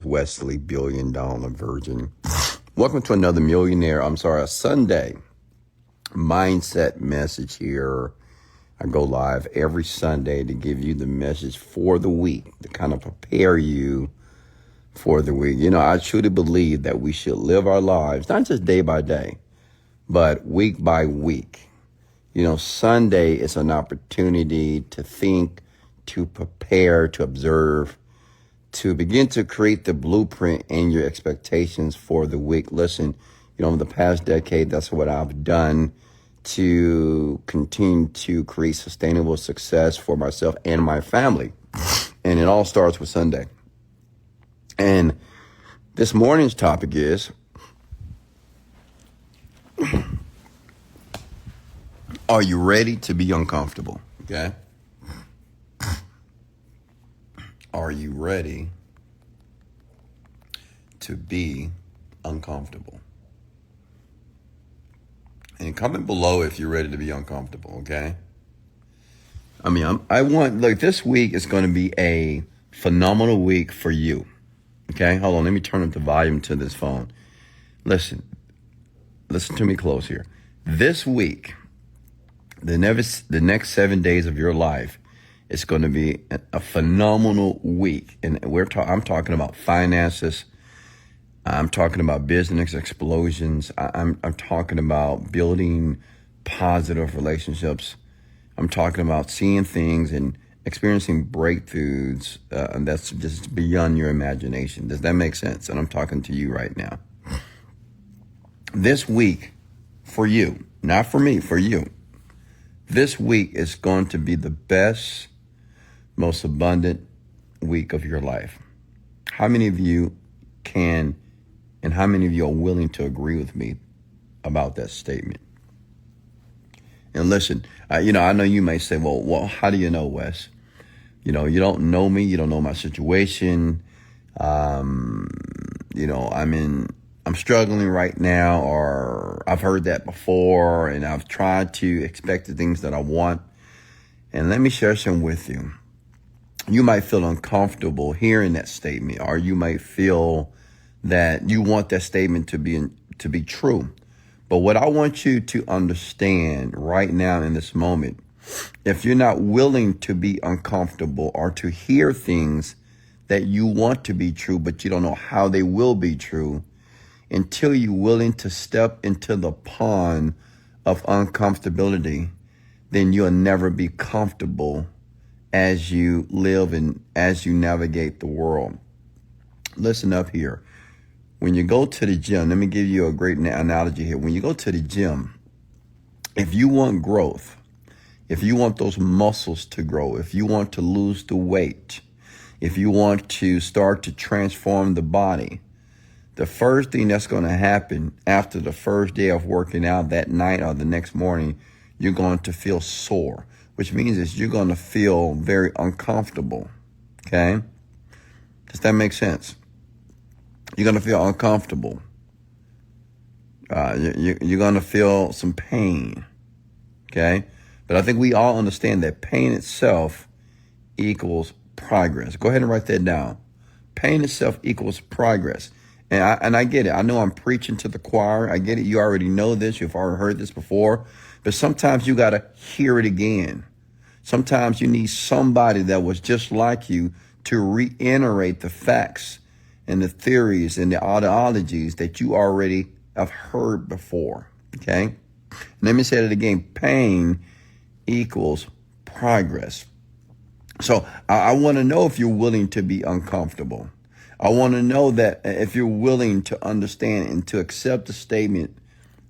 Wesley Virgin. Welcome to another a Sunday mindset message here. I go live every Sunday to give you the message for the week, to kind of prepare you for the week. You know, I truly believe that we should live our lives, not just day by day, but week by week. You know, Sunday is an opportunity to think, to prepare, to observe, to begin to create the blueprint and your expectations for the week. Listen, you know, in the past decade, that's what I've done to continue to create sustainable success for myself and my family. And it all starts with Sunday. And this morning's topic is, are you ready to be uncomfortable? Okay. Are you ready to be uncomfortable? And comment below if you're ready to be uncomfortable, okay? I mean, this week is going to be a phenomenal week for you, okay? Hold on, let me turn up the volume to this phone. Listen to me close here. This week, the next 7 days of your life, it's going to be a phenomenal week. And I'm talking about finances. I'm talking about business explosions. I'm talking about building positive relationships. I'm talking about seeing things and experiencing breakthroughs. And that's just beyond your imagination. Does that make sense? And I'm talking to you right now. This week, for you, not for me, for you, this week is going to be the best, most abundant week of your life. How many of you can, and how many of you are willing to agree with me about that statement? And listen, I know you may say, well, how do you know, Wes? You know, you don't know me. You don't know my situation. I'm struggling right now, or I've heard that before, and I've tried to expect the things that I want. And let me share some with you. You might feel uncomfortable hearing that statement, or you might feel that you want that statement to be true. But what I want you to understand right now in this moment, if you're not willing to be uncomfortable or to hear things that you want to be true, but you don't know how they will be true, until you're willing to step into the pond of uncomfortability, then you'll never be comfortable as you live and as you navigate the world. Listen up here. When you go to the gym, let me give you a great analogy here. When you go to the gym, if you want growth, if you want those muscles to grow, if you want to lose the weight, if you want to start to transform the body, the first thing that's going to happen after the first day of working out, that night or the next morning, you're going to feel sore, which means is you're going to feel very uncomfortable, okay? Does that make sense? You're going to feel uncomfortable. You're going to feel some pain, okay? But I think we all understand that pain itself equals progress. Go ahead and write that down. Pain itself equals progress. And I get it. I know I'm preaching to the choir. I get it. You already know this. You've already heard this before. But sometimes you got to hear it again. Sometimes you need somebody that was just like you to reiterate the facts and the theories and the ideologies that you already have heard before. Okay? Let me say that again. Pain equals progress. So I want to know if you're willing to be uncomfortable. I want to know that if you're willing to understand and to accept the statement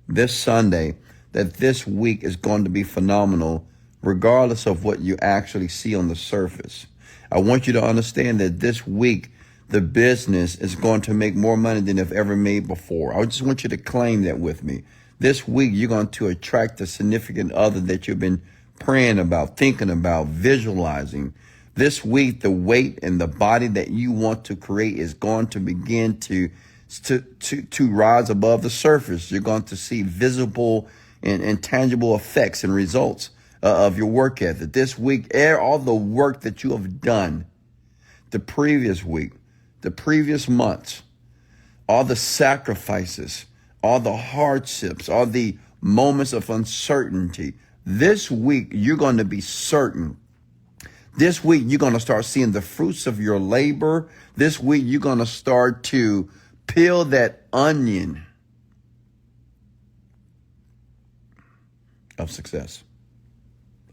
this Sunday that this week is going to be phenomenal, regardless of what you actually see on the surface. I want you to understand that this week, the business is going to make more money than they've ever made before. I just want you to claim that with me. This week, you're going to attract a significant other that you've been praying about, thinking about, visualizing. This week, the weight and the body that you want to create is going to begin to rise above the surface. You're going to see visible and tangible effects and results of your work ethic. This week, all the work that you have done the previous week, the previous months, all the sacrifices, all the hardships, all the moments of uncertainty. This week, you're going to be certain. This week, you're going to start seeing the fruits of your labor. This week, you're going to start to peel that onion of success,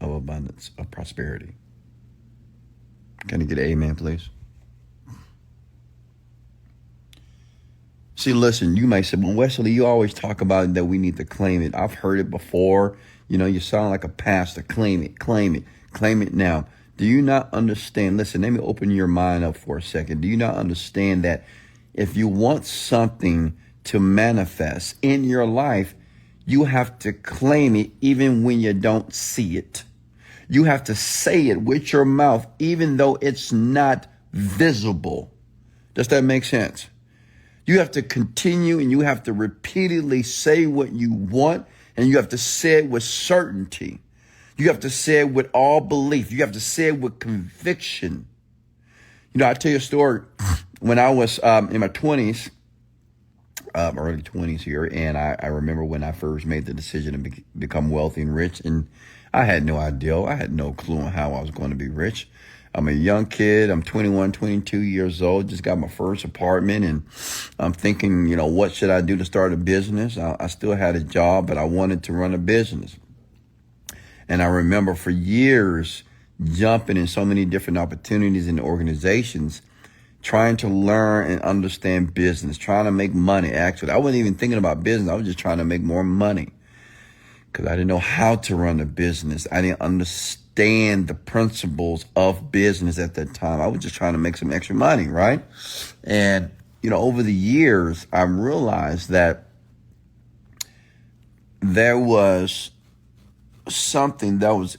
of abundance, of prosperity. Can you get an amen, please? See, listen, you may say, well, Wesley, you always talk about that we need to claim it. I've heard it before. You know, you sound like a pastor. Claim it, claim it, claim it now. Do you not understand? Listen, let me open your mind up for a second. Do you not understand that if you want something to manifest in your life, you have to claim it even when you don't see it? You have to say it with your mouth, even though it's not visible. Does that make sense? You have to continue and you have to repeatedly say what you want, and you have to say it with certainty. You have to say it with all belief. You have to say it with conviction. You know, I'll tell you a story. When I was in my 20s, early 20s here, and I remember when I first made the decision to become wealthy and rich, and I had no idea. I had no clue on how I was going to be rich. I'm a young kid. I'm 21, 22 years old. Just got my first apartment, and I'm thinking, you know, what should I do to start a business? I still had a job, but I wanted to run a business. And I remember for years jumping in so many different opportunities and organizations, trying to learn and understand business, trying to make money. Actually, I wasn't even thinking about business. I was just trying to make more money because I didn't know how to run a business. I didn't understand the principles of business at that time. I was just trying to make some extra money, right? And, you know, over the years, I realized that there was something that was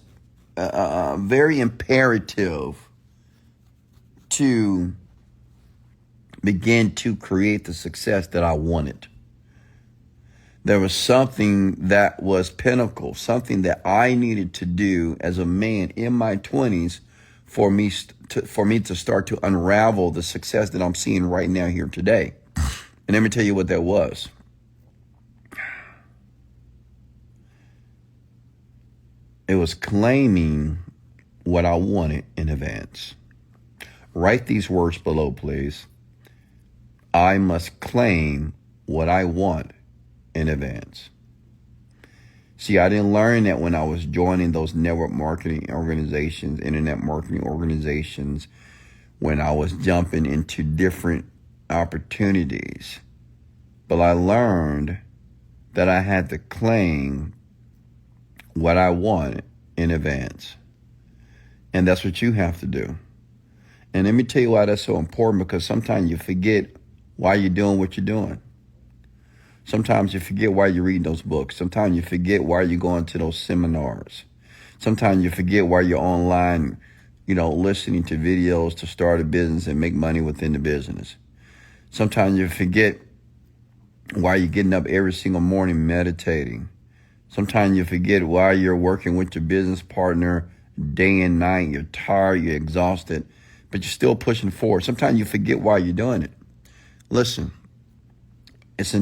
very imperative to begin to create the success that I wanted. There was something that was pinnacle, something that I needed to do as a man in my 20s for me to start to unravel the success that I'm seeing right now here today. And let me tell you what that was. It was claiming what I wanted in advance. Write these words below, please. I must claim what I want in advance. See, I didn't learn that when I was joining those network marketing organizations, internet marketing organizations, when I was jumping into different opportunities. But I learned that I had to claim what I want in advance. And that's what you have to do. And let me tell you why that's so important, because sometimes you forget why you're doing what you're doing. Sometimes you forget why you're reading those books. Sometimes you forget why you're going to those seminars. Sometimes you forget why you're online, you know, listening to videos to start a business and make money within the business. Sometimes you forget why you're getting up every single morning meditating. Sometimes you forget why you're working with your business partner day and night. You're tired, you're exhausted, but you're still pushing forward. Sometimes you forget why you're doing it. Listen, it's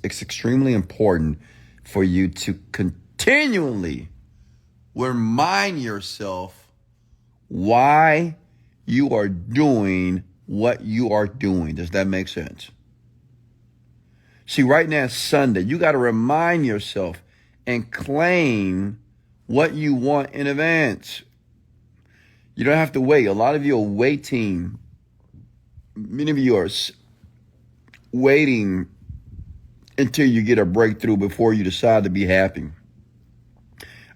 extremely important for you to continually remind yourself why you are doing what you are doing. Does that make sense? See, right now it's Sunday. You got to remind yourself and claim what you want in advance. You don't have to wait. A lot of you are waiting. Many of you are waiting until you get a breakthrough before you decide to be happy.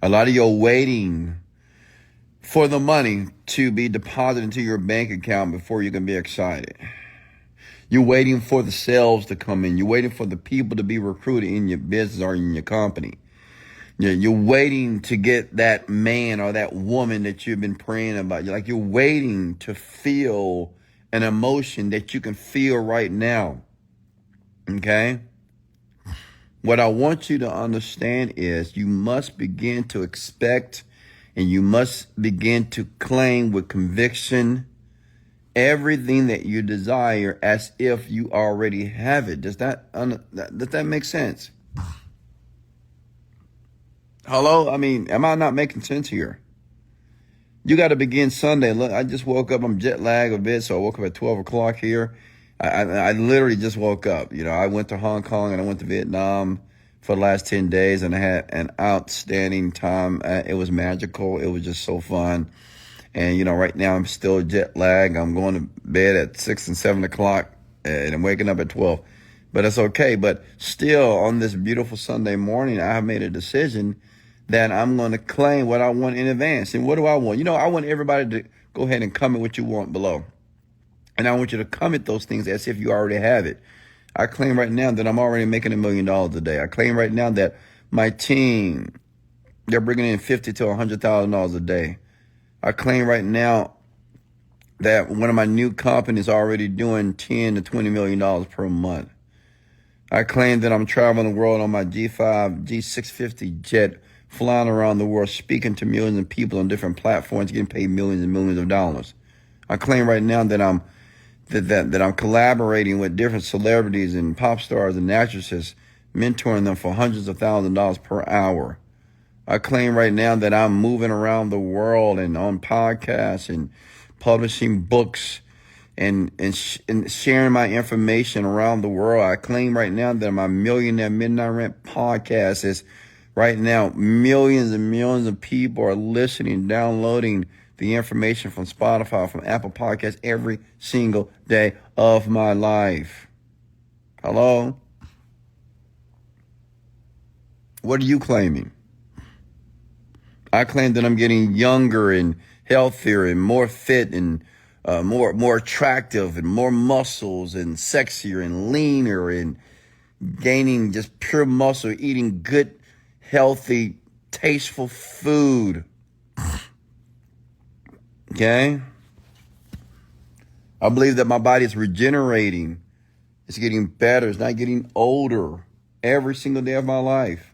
A lot of you are waiting for the money to be deposited into your bank account before you can be excited. You're waiting for the sales to come in. You're waiting for the people to be recruited in your business or in your company. You're waiting to get that man or that woman that you've been praying about. You're waiting to feel an emotion that you can feel right now. Okay? What I want you to understand is you must begin to expect, and you must begin to claim with conviction everything that you desire as if you already have it. Does that make sense? Hello? I mean, am I not making sense here? You got to begin Sunday. Look, I just woke up. I'm jet lagged a bit, so I woke up at 12 o'clock here. I literally just woke up. I went to Hong Kong and I went to Vietnam for the last 10 days, and I had an outstanding time. It was magical. It was just so fun. And, right now I'm still jet lagged. I'm going to bed at 6 and 7 o'clock, and I'm waking up at 12. But that's okay. But still, on this beautiful Sunday morning, I have made a decision that I'm going to claim what I want in advance. And what do I want? I want everybody to go ahead and comment what you want below. And I want you to comment those things as if you already have it. I claim right now that I'm already making $1 million a day. I claim right now that my team, they're bringing in $50,000 to $100,000 a day. I claim right now that one of my new companies already doing $10 to $20 million per month. I claim that I'm traveling the world on my G5, G650 jet, flying around the world, speaking to millions of people on different platforms, getting paid millions and millions of dollars. I claim right now that I'm collaborating with different celebrities and pop stars and actresses, mentoring them for hundreds of thousands of dollars per hour. I claim right now that I'm moving around the world and on podcasts and publishing books and sharing my information around the world. I claim right now that my Millionaire Midnight Rant podcast is right now millions and millions of people are listening, downloading the information from Spotify, from Apple Podcasts every single day of my life. Hello? What are you claiming? I claim that I'm getting younger and healthier and more fit and more attractive and more muscles and sexier and leaner and gaining just pure muscle, eating good, healthy, tasteful food. Okay? I believe that my body is regenerating. It's getting better. It's not getting older every single day of my life.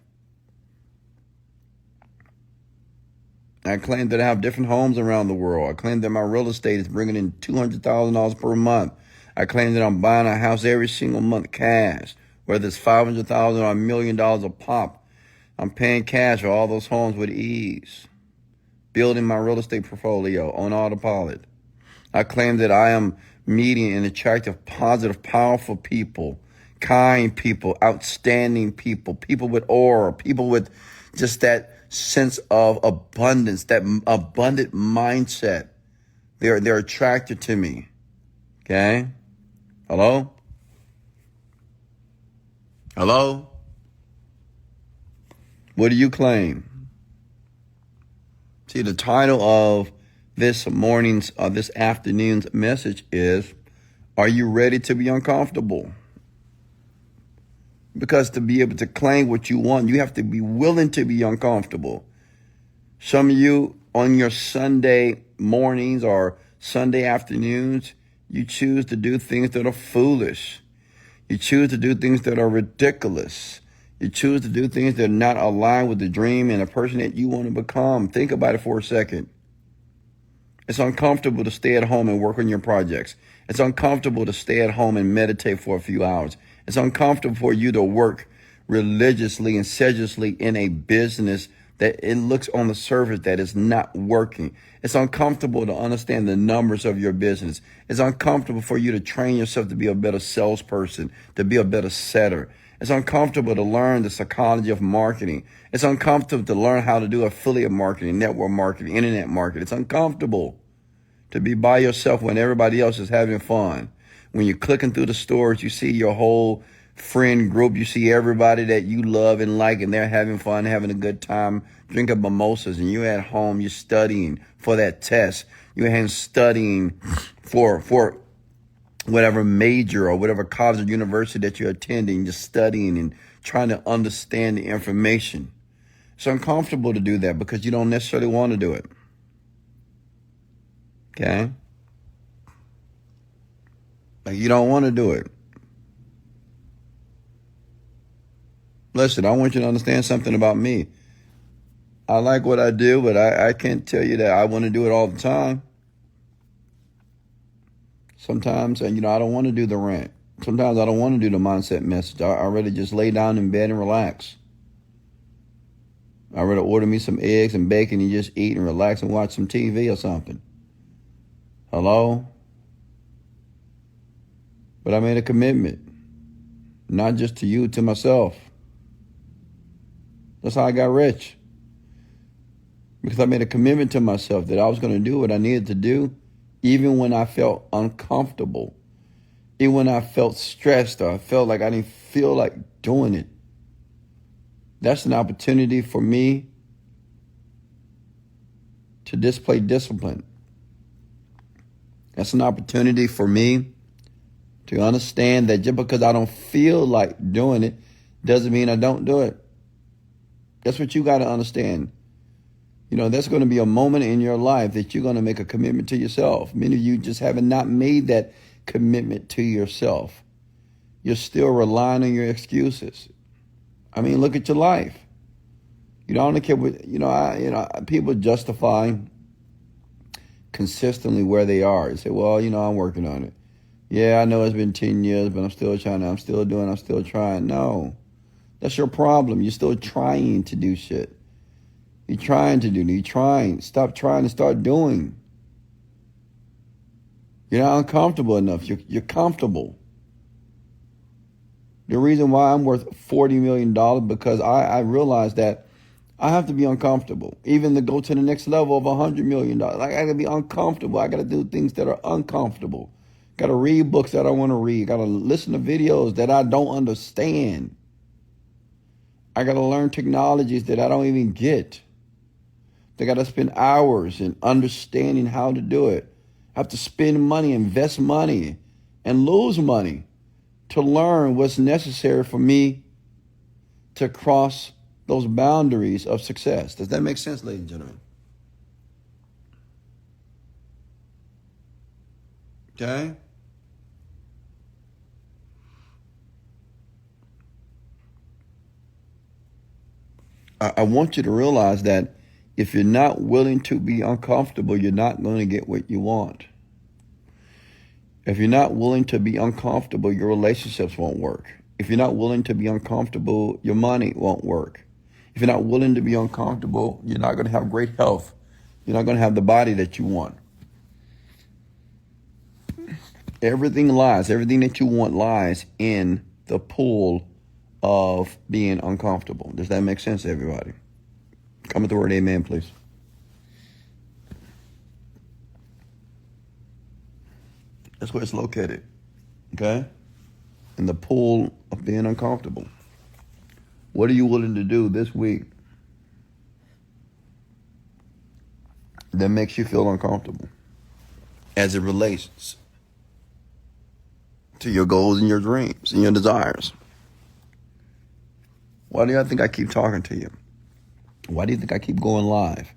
I claim that I have different homes around the world. I claim that my real estate is bringing in $200,000 per month. I claim that I'm buying a house every single month cash, whether it's $500,000 or $1 million a pop. I'm paying cash for all those homes with ease, building my real estate portfolio on autopilot. I claim that I am meeting and attracting positive, powerful people, kind people, outstanding people, people with aura, people with just that sense of abundance, that abundant mindset. They're attracted to me. Okay? Hello? Hello? What do you claim? See, the title of this afternoon's message is, are you ready to be uncomfortable? Because to be able to claim what you want, you have to be willing to be uncomfortable. Some of you on your Sunday mornings or Sunday afternoons, you choose to do things that are foolish. You choose to do things that are ridiculous. You choose to do things that are not aligned with the dream and the person that you want to become. Think about it for a second. It's uncomfortable to stay at home and work on your projects. It's uncomfortable to stay at home and meditate for a few hours. It's uncomfortable for you to work religiously and sedulously in a business that it looks on the surface that is not working. It's uncomfortable to understand the numbers of your business. It's uncomfortable for you to train yourself to be a better salesperson, to be a better setter. It's uncomfortable to learn the psychology of marketing. It's uncomfortable to learn how to do affiliate marketing, network marketing, internet marketing. It's uncomfortable to be by yourself when everybody else is having fun. When you're clicking through the stores, you see your whole friend group. You see everybody that you love and like, and they're having fun, having a good time, drinking mimosas, and you're at home, you're studying for that test. You're studying for whatever major or whatever college or university that you're attending, just studying and trying to understand the information. It's uncomfortable to do that because you don't necessarily want to do it. Okay? Like, you don't want to do it. Listen, I want you to understand something about me. I like what I do, but I can't tell you that I want to do it all the time. Sometimes, I don't want to do the rant. Sometimes I don't want to do the mindset message. I rather just lay down in bed and relax. I rather order me some eggs and bacon and just eat and relax and watch some TV or something. Hello? But I made a commitment. Not just to you, to myself. That's how I got rich. Because I made a commitment to myself that I was going to do what I needed to do, even when I felt uncomfortable. Even when I felt stressed or I felt like I didn't feel like doing it. That's an opportunity for me to display discipline. That's an opportunity for me to understand that just because I don't feel like doing it doesn't mean I don't do it. That's what you got to understand. There's going to be a moment in your life that you're going to make a commitment to yourself. Many of you just haven't not made that commitment to yourself. You're still relying on your excuses. Look at your life. I don't care what, people justify consistently where they are. They say, well, I'm working on it. Yeah, I know it's been 10 years, but I'm still trying. I'm still trying. No, that's your problem. You're still trying to do shit. You're trying. Stop trying and start doing. You're not uncomfortable enough. You're comfortable. The reason why I'm worth $40 million because I realize that I have to be uncomfortable, even to go to the next level of $100 million. I got to be uncomfortable. I got to do things that are uncomfortable. Got to read books that I want to read. Got to listen to videos that I don't understand. I got to learn technologies that I don't even get. They got to spend hours in understanding how to do it. I have to spend money, invest money, and lose money to learn what's necessary for me to cross those boundaries of success. Does that make sense, ladies and gentlemen? Okay? I want you to realize that if you're not willing to be uncomfortable, you're not going to get what you want. If you're not willing to be uncomfortable, your relationships won't work. If you're not willing to be uncomfortable, your money won't work. If you're not willing to be uncomfortable, you're not going to have great health. You're not going to have the body that you want. Everything that you want lies in the pool of being uncomfortable. Does that make sense to everybody? Come with the word amen, please. That's where it's located, okay? In the pool of being uncomfortable. What are you willing to do this week that makes you feel uncomfortable as it relates to your goals and your dreams and your desires? Why do you think I keep talking to you? Why do you think I keep going live?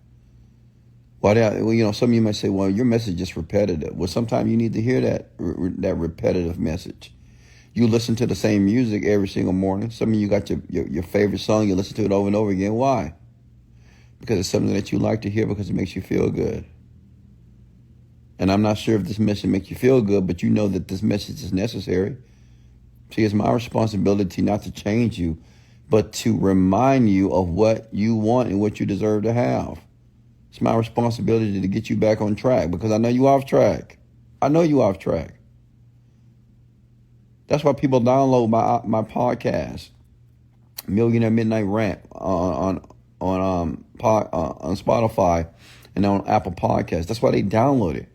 Some of you might say, well, your message is repetitive. Well, sometimes you need to hear that repetitive message. You listen to the same music every single morning. Some of you got your favorite song. You listen to it over and over again. Why? Because it's something that you like to hear because it makes you feel good. And I'm not sure if this message makes you feel good, but you know that this message is necessary. See, it's my responsibility not to change you, but to remind you of what you want and what you deserve to have. It's my responsibility to get you back on track because I know you off track. That's why people download my podcast, Millionaire Midnight Rant, on Spotify and on Apple Podcasts. That's why they download it,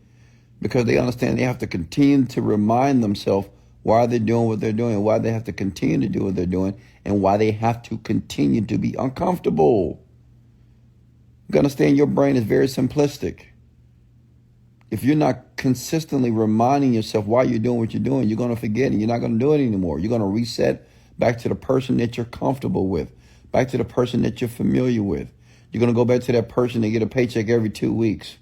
because they understand they have to continue to remind themselves why they're doing what they're doing, why they have to continue to do what they're doing, and why they have to continue to be uncomfortable. You understand your brain is very simplistic. If you're not consistently reminding yourself why you're doing what you're doing, you're going to forget and you're not going to do it anymore. You're going to reset back to the person that you're comfortable with, back to the person that you're familiar with. You're going to go back to that person that get a paycheck every 2 weeks.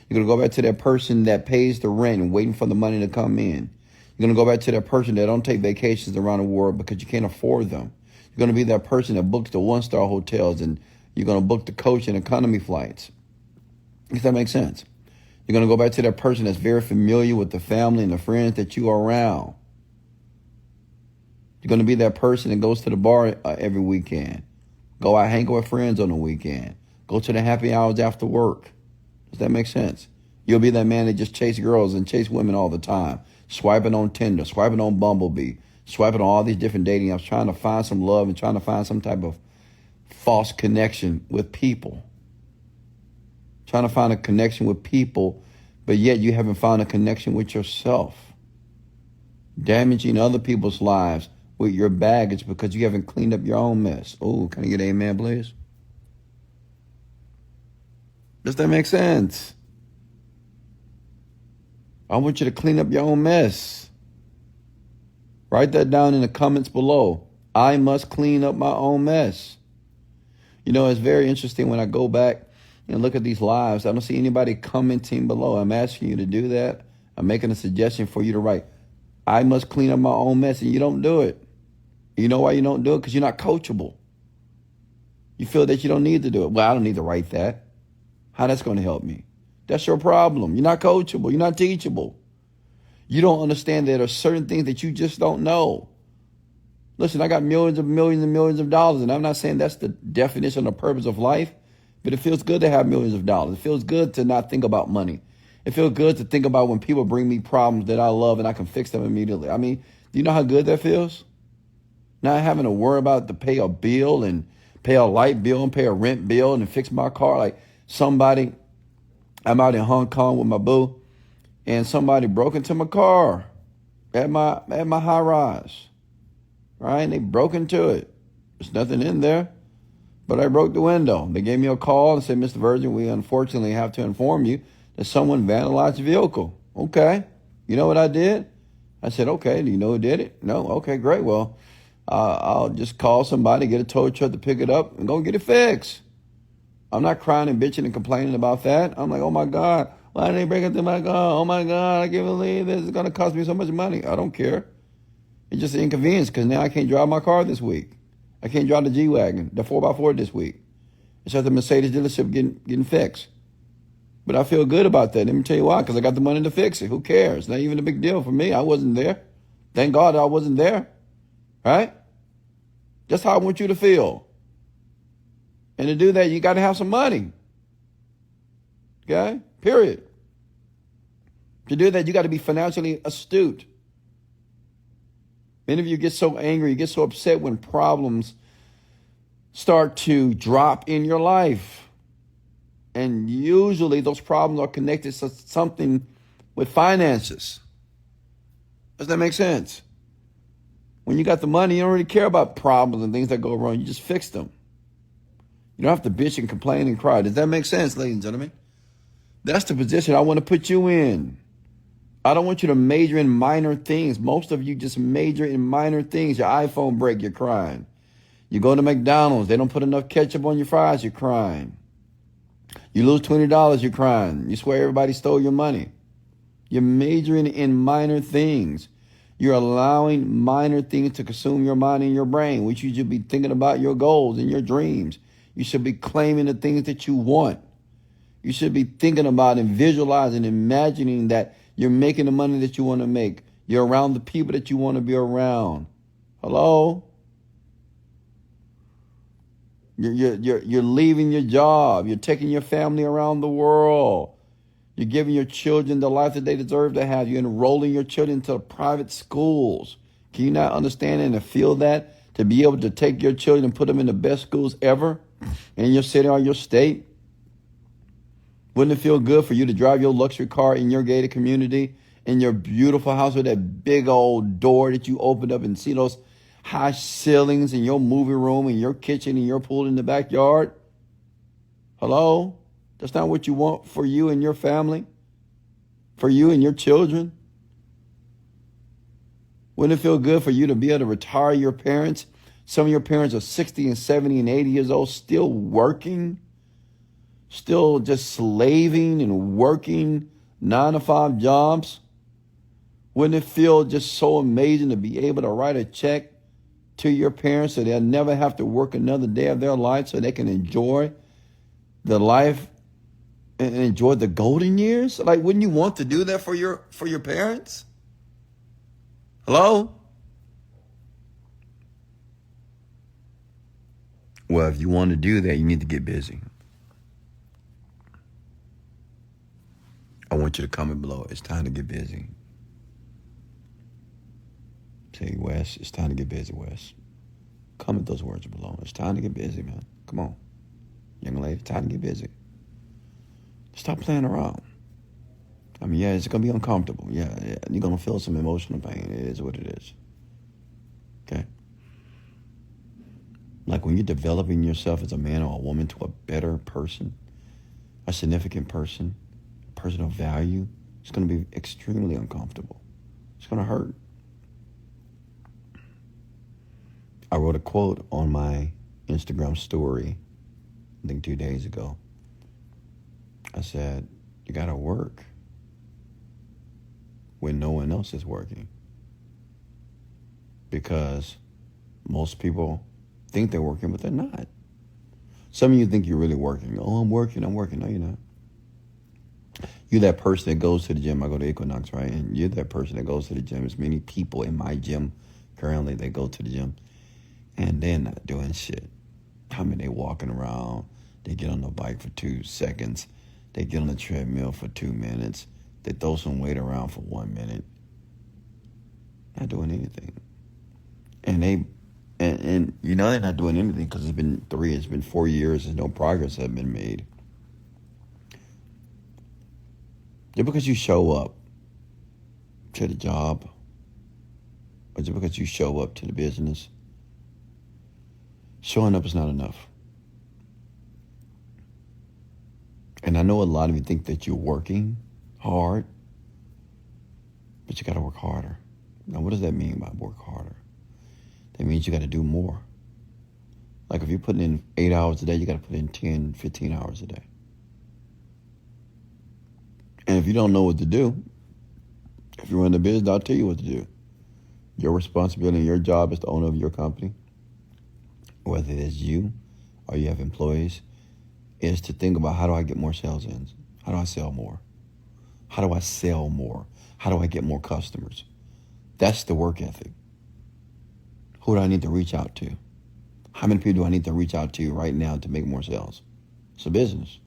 You're going to go back to that person that pays the rent and waiting for the money to come in. You're going to go back to that person that don't take vacations around the world because you can't afford them. You're going to be that person that books the one-star hotels, and you're going to book the coach and economy flights. Does that make sense? You're You're going to go back to that person that's very familiar with the family and the friends that you are around. You're going to be that person that goes to the bar every weekend. Go out, hang with friends on the weekend. Go to the happy hours after work. Does that make sense? You'll be that man that just chase girls and chase women all the time. Swiping on Tinder, swiping on Bumblebee, swiping on all these different dating apps, trying to find some love and trying to find some type of false connection with people. Trying to find a connection with people, but yet you haven't found a connection with yourself. Damaging other people's lives with your baggage because you haven't cleaned up your own mess. Oh, can I get an amen, please? Does that make sense? I want you to clean up your own mess. Write that down in the comments below. I must clean up my own mess. You know, it's very interesting when I go back and look at these lives. I don't see anybody commenting below. I'm asking you to do that. I'm making a suggestion for you to write, I must clean up my own mess, and you don't do it. You know why you don't do it? Because you're not coachable. You feel that you don't need to do it. Well, I don't need to write that. How that's going to help me? That's your problem. You're not coachable. You're not teachable. You don't understand that there are certain things that you just don't know. Listen, I got millions and millions of dollars, and I'm not saying that's the definition or purpose of life, but it feels good to have millions of dollars. It feels good to not think about money. It feels good to think about when people bring me problems that I love and I can fix them immediately. I mean, do you know how good that feels? Not having to worry about to pay a bill and pay a light bill and pay a rent bill and fix my car. Like somebody, I'm out in Hong Kong with my boo, and somebody broke into my car at my high rise, right? And they broke into it. There's nothing in there, but I broke the window. They gave me a call and said, Mr. Virgin, we unfortunately have to inform you that someone vandalized the vehicle. Okay. You know what I did? I said, okay, do you know who did it? No. Okay, great. Well, I'll just call somebody, get a tow truck to pick it up and go get it fixed. I'm not crying and bitching and complaining about that. I'm like, oh my God, why did they break into my car? Oh my God, I can't believe this is going to cost me so much money. I don't care. It's just an inconvenience because now I can't drive my car this week. I can't drive the G-Wagon, the 4x4 this week. It's at the Mercedes dealership getting fixed. But I feel good about that. Let me tell you why, because I got the money to fix it. Who cares? Not even a big deal for me. I wasn't there. Thank God I wasn't there. Right? That's how I want you to feel. And to do that, you got to have some money. Okay? Period. To do that, you got to be financially astute. Many of you get so angry, you get so upset when problems start to drop in your life. And usually those problems are connected to something with finances. Does that make sense? When you got the money, you don't really care about problems and things that go wrong. You just fix them. You don't have to bitch and complain and cry. Does that make sense, ladies and gentlemen? That's the position I want to put you in. I don't want you to major in minor things. Most of you just major in minor things. Your iPhone break, you're crying. You go to McDonald's, they don't put enough ketchup on your fries, you're crying. You lose $20, you're crying. You swear everybody stole your money. You're majoring in minor things. You're allowing minor things to consume your mind and your brain, which you should be thinking about your goals and your dreams. You should be claiming the things that you want. You should be thinking about and visualizing, imagining that you're making the money that you want to make. You're around the people that you want to be around. Hello? You're leaving your job. You're taking your family around the world. You're giving your children the life that they deserve to have. You're enrolling your children into private schools. Can you not understand and feel that? To be able to take your children and put them in the best schools ever in your city or your state? Wouldn't it feel good for you to drive your luxury car in your gated community, in your beautiful house with that big old door that you opened up and see those high ceilings in your movie room and your kitchen and your pool in the backyard? Hello? That's not what you want for you and your family, for you and your children. Wouldn't it feel good for you to be able to retire your parents? Some of your parents are 60 and 70 and 80 years old, still working, still just slaving and working 9-to-5 jobs. Wouldn't it feel just so amazing to be able to write a check to your parents so they'll never have to work another day of their life so they can enjoy the life and enjoy the golden years? Like, wouldn't you want to do that for your parents? Hello? Well, if you want to do that, you need to get busy. I want you to comment below. It's time to get busy. Say, Wes, it's time to get busy, Wes. Comment those words below. It's time to get busy, man. Come on. Young lady, it's time to get busy. Stop playing around. I mean, yeah, it's going to be uncomfortable. Yeah, you're going to feel some emotional pain. It is what it is. Okay? Like when you're developing yourself as a man or a woman to a better person, a significant person, a person of value, it's going to be extremely uncomfortable. It's going to hurt. I wrote a quote on my Instagram story, I think 2 days ago. I said, you got to work when no one else is working. Because most people think they're working, but they're not. Some of you think you're really working. Oh, I'm working. No, you're not. You're that person that goes to the gym. I go to Equinox, right? And you're that person that goes to the gym. There's many people in my gym currently that go to the gym, and they're not doing shit. I mean, they walking around. They get on the bike for 2 seconds. They get on the treadmill for 2 minutes. They throw some weight around for 1 minute. Not doing anything. And you know they're not doing anything because it's been 4 years and no progress has been made. Just because you show up to the job, or just because you show up to the business, showing up is not enough. And I know a lot of you think that you're working hard, but you got to work harder. Now, what does that mean by work harder? That means you got to do more. Like if you're putting in 8 hours a day, you got to put in 10, 15 hours a day. And if you don't know what to do, if you run the business, I'll tell you what to do. Your responsibility and your job as the owner of your company, whether it's you or you have employees, is to think about, how do I get more sales in? How do I sell more? How do I sell more? How do I get more customers? That's the work ethic. Who do I need to reach out to? How many people do I need to reach out to right now to make more sales? It's a business.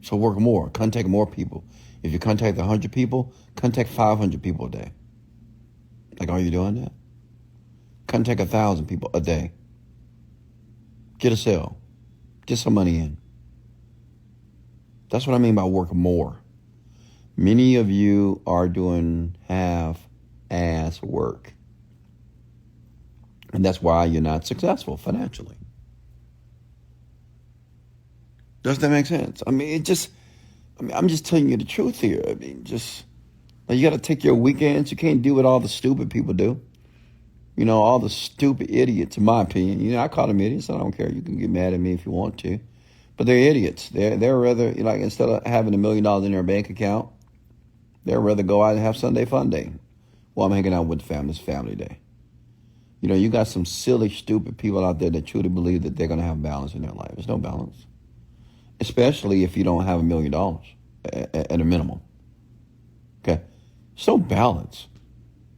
So work more. Contact more people. If you contact 100 people, contact 500 people a day. Like, are you doing that? Contact 1,000 people a day. Get a sale. Get some money in. That's what I mean by work more. Many of you are doing half-ass work. And that's why you're not successful financially. Does that make sense? I mean, I'm just telling you the truth here. I mean, you got to take your weekends. You can't do what all the stupid people do. You know, all the stupid idiots, in my opinion. You know, I call them idiots. I don't care. You can get mad at me if you want to. But they're idiots. They're rather, like, instead of having $1 million in their bank account, they'd rather go out and have Sunday fun day. Well, I'm hanging out with the family. It's family day. You know, you got some silly, stupid people out there that truly believe that they're going to have balance in their life. There's no balance. Especially if you don't have $1 million at a minimum. Okay? So balance.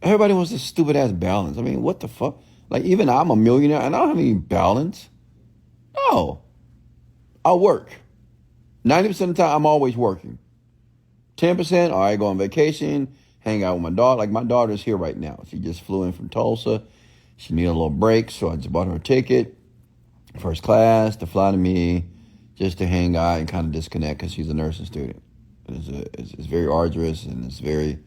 Everybody wants this stupid ass balance. I mean, what the fuck? Like, even I'm a millionaire and I don't have any balance. No. I work. 90% of the time, I'm always working. 10%, all right, go on vacation, hang out with my daughter. Like, my daughter's here right now. She just flew in from Tulsa. She needed a little break, so I just bought her a ticket, first class, to fly to me, just to hang out and kind of disconnect because she's a nursing student. It's very arduous and it's very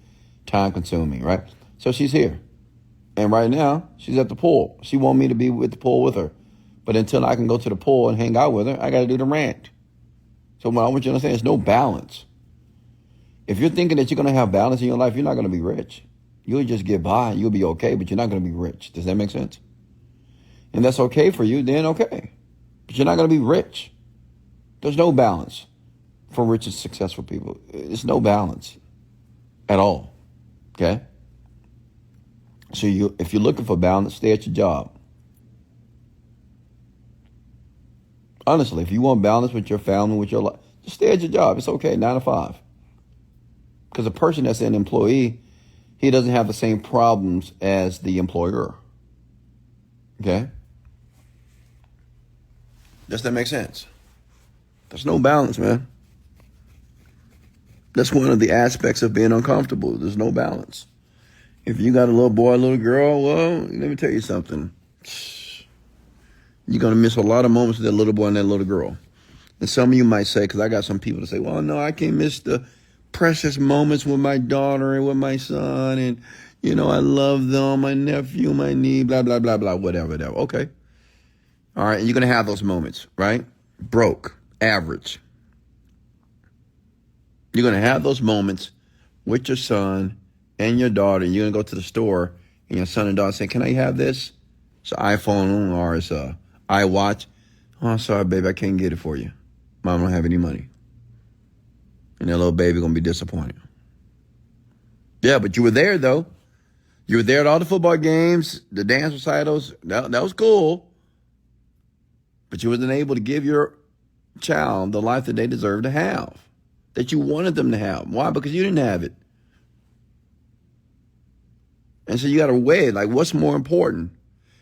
time-consuming, right? So she's here. And right now, she's at the pool. She wants me to be with the pool with her. But until I can go to the pool and hang out with her, I got to do the rant. So what I want you to understand is no balance. If you're thinking that you're going to have balance in your life, you're not going to be rich. You'll just get by. You'll be okay, but you're not going to be rich. Does that make sense? And that's okay for you, then okay. But you're not going to be rich. There's no balance for rich and successful people. There's no balance at all. Okay? So if you're looking for balance, stay at your job. Honestly, if you want balance with your family, with your life, Just stay at your job. It's okay, 9 to 5. Because a person that's an employee, he doesn't have the same problems as the employer. Okay? Does that make sense? There's no balance, man. That's one of the aspects of being uncomfortable. There's no balance. If you got a little boy, a little girl, well, let me tell you something. You're going to miss a lot of moments with that little boy and that little girl. And some of you might say, because I got some people to say, well, no, I can't miss the precious moments with my daughter and with my son. And, I love them, my nephew, my niece, blah, blah, blah, blah, whatever. Okay. All right. And you're going to have those moments, right? Broke, average. You're going to have those moments with your son and your daughter. And you're going to go to the store and your son and daughter say, can I have this? It's an iPhone or it's a iWatch. Oh, sorry, baby, I can't get it for you. Mom don't have any money. And that little baby going to be disappointed. Yeah, but you were there, though. You were there at all the football games, the dance recitals. That was cool. But you wasn't able to give your child the life that they deserve to have, that you wanted them to have. Why? Because you didn't have it. And so you got to weigh it. Like, what's more important?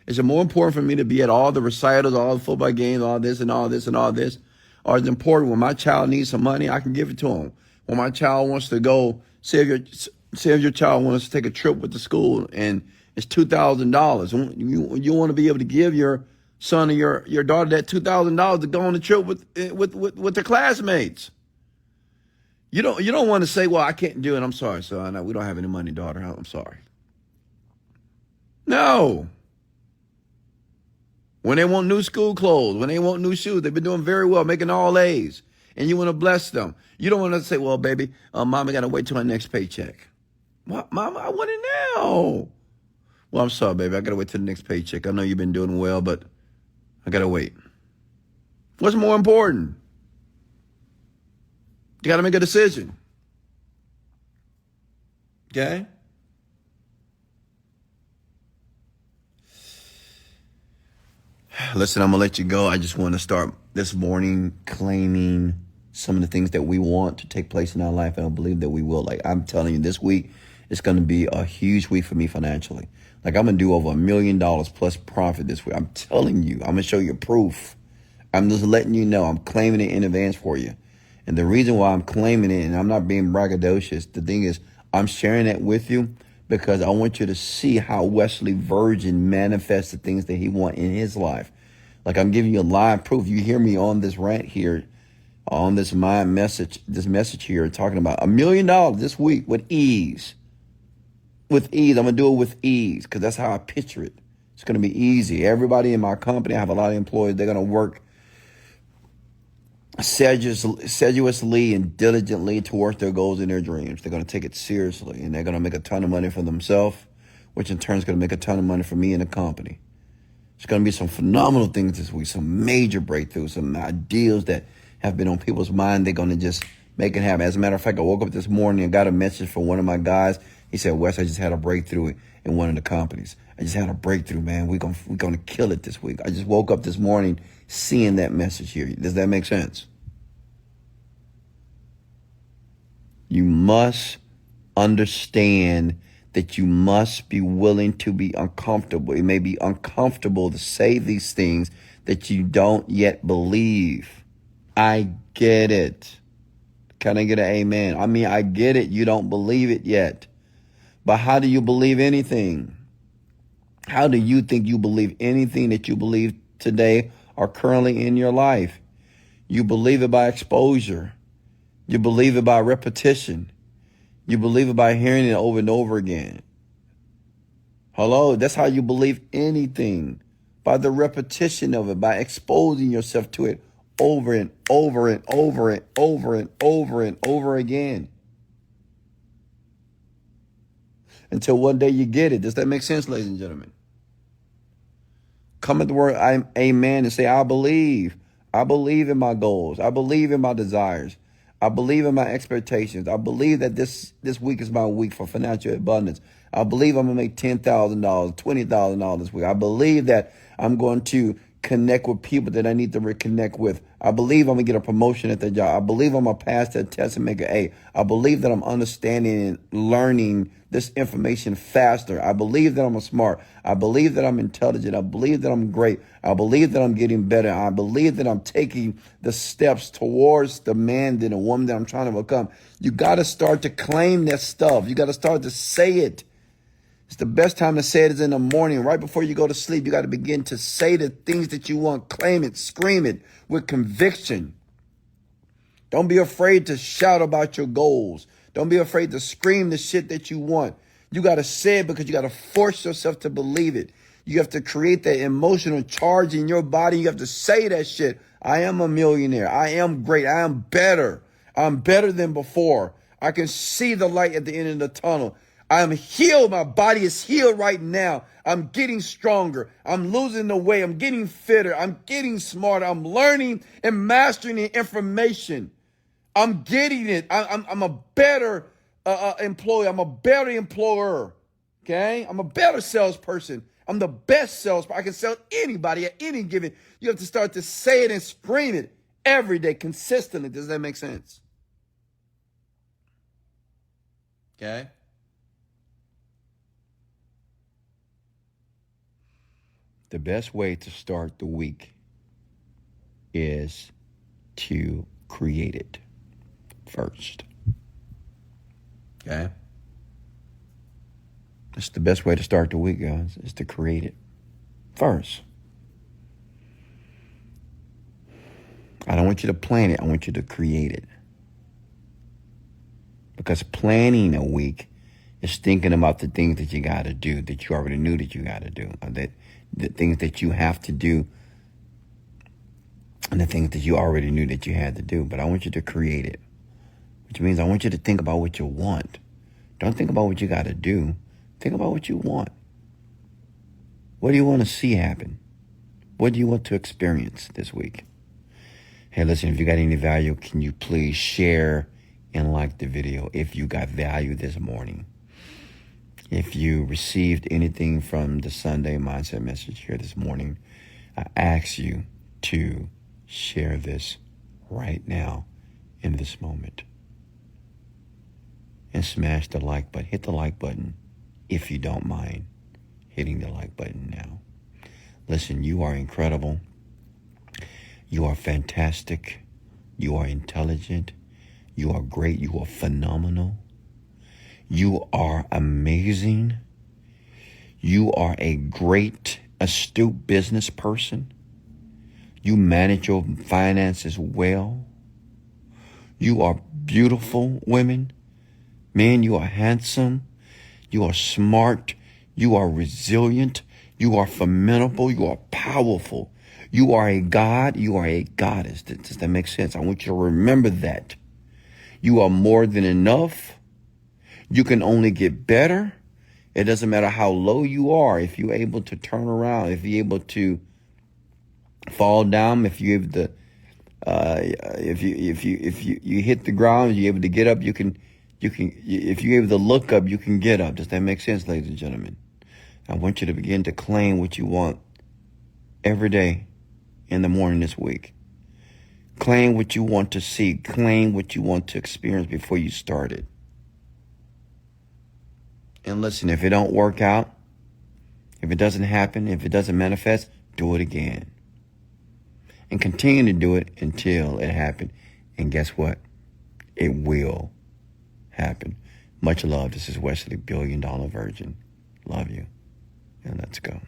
Is it more important for me to be at all the recitals, all the football games, all this and all this and all this? Or is it important when my child needs some money, I can give it to him? When my child wants to go, say if your child wants to take a trip with the school and it's $2,000. You want to be able to give your son or your daughter that $2,000 to go on the trip with their classmates. You don't want to say, well, I can't do it. I'm sorry, son. We don't have any money, daughter. I'm sorry. No. When they want new school clothes, when they want new shoes, they've been doing very well, making all A's, and you want to bless them. You don't want to say, well, baby, mama got to wait till my next paycheck. What, mama, I want it now. Well, I'm sorry, baby, I got to wait till the next paycheck. I know you've been doing well, but I got to wait. What's more important? You got to make a decision. Okay? Listen, I'm going to let you go. I just want to start this morning claiming some of the things that we want to take place in our life, and I believe that we will. Like, I'm telling you, this week is going to be a huge week for me financially. Like, I'm going to do over $1 million plus profit this week. I'm telling you, I'm going to show you proof. I'm just letting you know. I'm claiming it in advance for you. And the reason why I'm claiming it, and I'm not being braggadocious, the thing is, I'm sharing that with you because I want you to see how Wesley Virgin manifests the things that he wants in his life. Like, I'm giving you live proof. You hear me on this rant here, on this message here, talking about $1 million this week with ease. With ease. I'm going to do it with ease because that's how I picture it. It's going to be easy. Everybody in my company, I have a lot of employees, they're going to work sedulously and diligently towards their goals and their dreams. They're going to take it seriously, and they're going to make a ton of money for themselves, which in turn is going to make a ton of money for me and the company. There's going to be some phenomenal things this week, some major breakthroughs, some ideals that have been on people's mind. They're going to just make it happen. As a matter of fact, I woke up this morning and got a message from one of my guys. He said, Wes, I just had a breakthrough in one of the companies. I just had a breakthrough, man. We're going to kill it this week. I just woke up this morning seeing that message here. Does that make sense? You must understand that you must be willing to be uncomfortable. It may be uncomfortable to say these things that you don't yet believe. I get it. Can I get an amen? I mean, I get it. You don't believe it yet. But how do you believe anything? How do you think you believe anything that you believe today or currently in your life? You believe it by exposure. You believe it by repetition. You believe it by hearing it over and over again. Hello, that's how you believe anything. By the repetition of it, by exposing yourself to it over and over and over and over and over and over again. Until one day you get it. Does that make sense, ladies and gentlemen? Come at the word amen and say, I believe. I believe in my goals. I believe in my desires. I believe in my expectations. I believe that this week is my week for financial abundance. I believe I'm going to make $10,000, $20,000 this week. I believe that I'm going to connect with people that I need to reconnect with. I believe I'm going to get a promotion at that job. I believe I'm going to pass that test and make an A. I believe that I'm understanding and learning this information faster. I believe that I'm smart. I believe that I'm intelligent. I believe that I'm great. I believe that I'm getting better. I believe that I'm taking the steps towards the man and the woman that I'm trying to become. You got to start to claim that stuff. You got to start to say it. It's the best time to say it is in the morning, right before you go to sleep. You got to begin to say the things that you want, claim it, scream it with conviction. Don't be afraid to shout about your goals. Don't be afraid to scream the shit that you want. You got to say it because you got to force yourself to believe it. You have to create that emotional charge in your body. You have to say that shit. I am a millionaire. I am great. I am better. I'm better than before. I can see the light at the end of the tunnel. I'm healed. My body is healed right now. I'm getting stronger. I'm losing the weight. I'm getting fitter. I'm getting smarter. I'm learning and mastering the information. I'm getting it. I'm a better employee. I'm a better employer. Okay? I'm a better salesperson. I'm the best salesperson. I can sell anybody at any given. You have to start to say it and scream it every day, consistently. Does that make sense? Okay? The best way to start the week is to create it first. Okay? That's the best way to start the week, guys, is to create it first. I don't want you to plan it. I want you to create it. Because planning a week is thinking about the things that you got to do, that you already knew that you got to do, or that the things that you have to do, and the things that you already knew that you had to do. But I want you to create it, which means I want you to think about what you want. Don't think about what you got to do. Think about what you want. What do you want to see happen? What do you want to experience this week? Hey, listen, if you got any value, can you please share and like the video if you got value this morning? If you received anything from the Sunday Mindset message here this morning, I ask you to share this right now in this moment. And smash the like button. Hit the like button if you don't mind hitting the like button now. Listen, you are incredible. You are fantastic. You are intelligent. You are great. You are phenomenal. You are amazing. You are a great, astute business person. You manage your finances well. You are beautiful women. Man, you are handsome. You are smart. You are resilient. You are formidable. You are powerful. You are a god. You are a goddess. Does that make sense? I want you to remember that. You are more than enough. You can only get better. It doesn't matter how low you are. If you're able to turn around, if you're able to fall down, if you able to, if you hit the ground, you're able to get up. If you're able to look up, you can get up. Does that make sense, ladies and gentlemen? I want you to begin to claim what you want every day in the morning this week. Claim what you want to see. Claim what you want to experience before you start it. And listen, if it don't work out, if it doesn't happen, if it doesn't manifest, do it again. And continue to do it until it happens. And guess what? It will happen. Much love. This is Wesley, $1 Billion Virgin. Love you. And let's go.